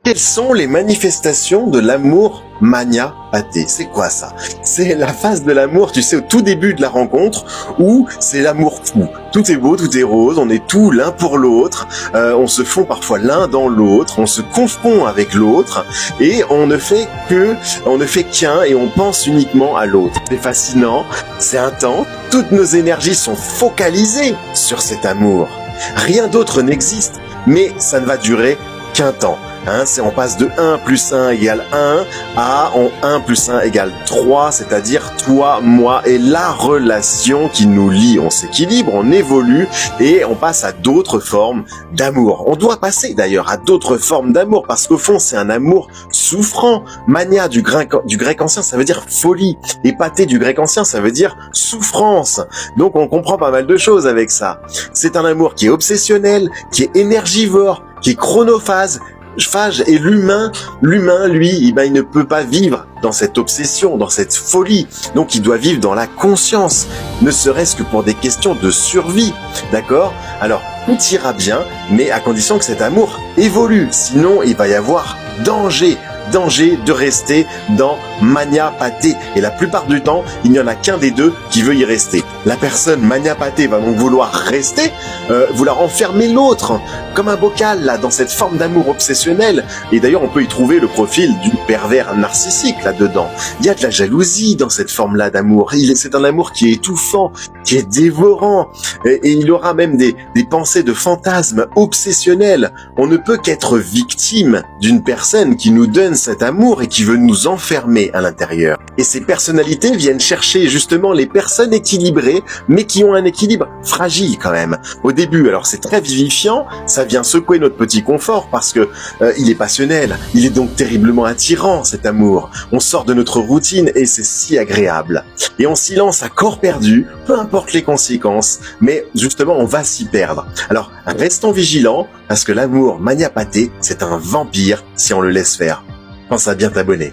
Quelles sont les manifestations de l'amour mania-pathé? C'est quoi ça? C'est la phase de l'amour, tu sais, au tout début de la rencontre, où c'est l'amour fou. Tout est beau, tout est rose, on est tout l'un pour l'autre, on se fond parfois l'un dans l'autre, on se confond avec l'autre, et on ne fait qu'un, et on pense uniquement à l'autre. C'est fascinant, c'est intense, toutes nos énergies sont focalisées sur cet amour. Rien d'autre n'existe, mais ça ne va durer qu'un temps. On passe de 1 plus 1 égale 1 à 1 plus 1 égale 3, c'est-à-dire toi, moi et la relation qui nous lie. On s'équilibre, on évolue et on passe à d'autres formes d'amour. On doit passer d'ailleurs à d'autres formes d'amour parce qu'au fond, c'est un amour souffrant. Mania du grec ancien, ça veut dire folie. Et pathé du grec ancien, ça veut dire souffrance. Donc on comprend pas mal de choses avec ça. C'est un amour qui est obsessionnel, qui est énergivore, qui est chronophage, et l'humain, lui, il ne peut pas vivre dans cette obsession, dans cette folie. Donc, il doit vivre dans la conscience, ne serait-ce que pour des questions de survie. D'accord? Alors, tout ira bien, mais à condition que cet amour évolue. Sinon, il va y avoir danger de rester dans mania-pathé. Et la plupart du temps, il n'y en a qu'un des deux qui veut y rester. La personne mania-pathé va donc vouloir rester, vouloir enfermer l'autre, comme un bocal, là, dans cette forme d'amour obsessionnel. Et d'ailleurs, on peut y trouver le profil du pervers narcissique, là-dedans. Il y a de la jalousie dans cette forme-là d'amour. C'est un amour qui est étouffant, qui est dévorant. Et il aura même des pensées de fantasmes obsessionnels. On ne peut qu'être victime d'une personne qui nous donne cet amour et qui veut nous enfermer à l'intérieur. Et ces personnalités viennent chercher justement les personnes équilibrées, mais qui ont un équilibre fragile quand même. Au début, alors c'est très vivifiant, ça vient secouer notre petit confort parce que il est passionnel, il est donc terriblement attirant cet amour. On sort de notre routine et c'est si agréable. Et on s'y lance à corps perdu, peu importe les conséquences, mais justement on va s'y perdre. Alors restons vigilants parce que l'amour mania-pathé, c'est un vampire si on le laisse faire. Pense à bien t'abonner.